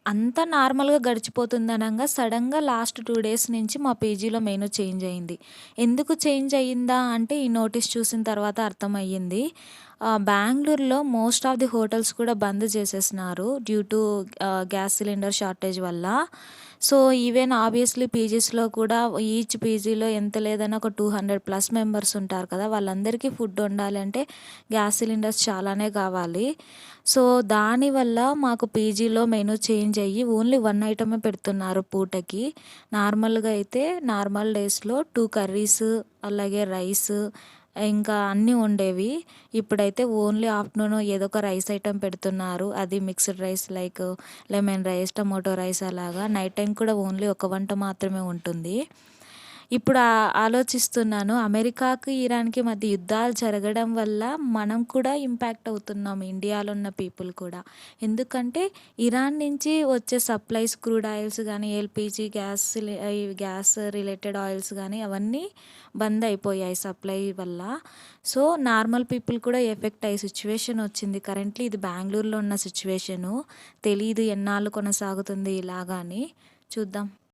అంతా నార్మల్‌గా గడిచిపోతుందనంగా సడెన్‌గా లాస్ట్ 2 డేస్ నుంచి మా పీజీలో మెనూ చేంజ్ అయింది. ఎందుకు చేంజ్ అయ్యిందా అంటే ఈ నోటీస్ చూసిన తర్వాత అర్థమయ్యింది. బెంగుళూరులో మోస్ట్ ఆఫ్ ది హోటల్స్ కూడా బంద్ చేసేసినారు due to gas cylinder shortage వల్ల. సో, ఈవెన్ ఆబ్వియస్‌లీ పీజీస్‌లో కూడా ఈచ్ పీజీలో ఎంత లేదన్నా ఒక 200+ మెంబర్స్ ఉంటారు కదా! వాళ్ళందరికీ ఫుడ్ వండాలంటే గ్యాస్ సిలిండర్స్ చాలానే కావాలి. సో, దానివల్ల మాకు పీజీలో మెనూ చేంజ్ అయ్యి ఓన్లీ 1 ఐటమే పెడుతున్నారు పూటకి. నార్మల్‌గా అయితే నార్మల్ డేస్‌లో 2 కర్రీస్ అలాగే రైస్ ఇంకా అన్నీ ఉండేవి. ఇప్పుడైతే ఓన్లీ ఆఫ్టర్‌నూన్ ఏదో ఒక రైస్ ఐటెమ్ పెడుతున్నారు. అది mixed rice like lemon rice, tomato rice అలాగా. నైట్ టైమ్ కూడా ఓన్లీ ఒక వంట మాత్రమే ఉంటుంది. ఇప్పుడు ఆలోచిస్తున్నాను అమెరికాకి, ఇరాన్‌కి మధ్య యుద్ధాలు జరగడం వల్ల మనం కూడా ఇంపాక్ట్ అవుతున్నాం ఇండియాలో ఉన్న పీపుల్ కూడా. ఎందుకంటే ఇరాన్ నుంచి వచ్చే సప్లైస్ క్రూడ్ ఆయిల్స్ గానీ, ఎల్‌పీజీ ఈ గ్యాస్ రిలేటెడ్ ఆయిల్స్ గానీ అవన్నీ బంద్ అయిపోయాయి సప్లై వల్ల. సో, నార్మల్ పీపుల్ కూడా ఎఫెక్ట్ అయ్యే సిచ్యువేషన్ వచ్చింది. కరెంట్‌లీ ఇది బెంగుళూరులో ఉన్న సిచ్యువేషను. తెలీదు ఎన్నాళ్ళు కొనసాగుతుంది ఇలాగా అని. చూద్దాం.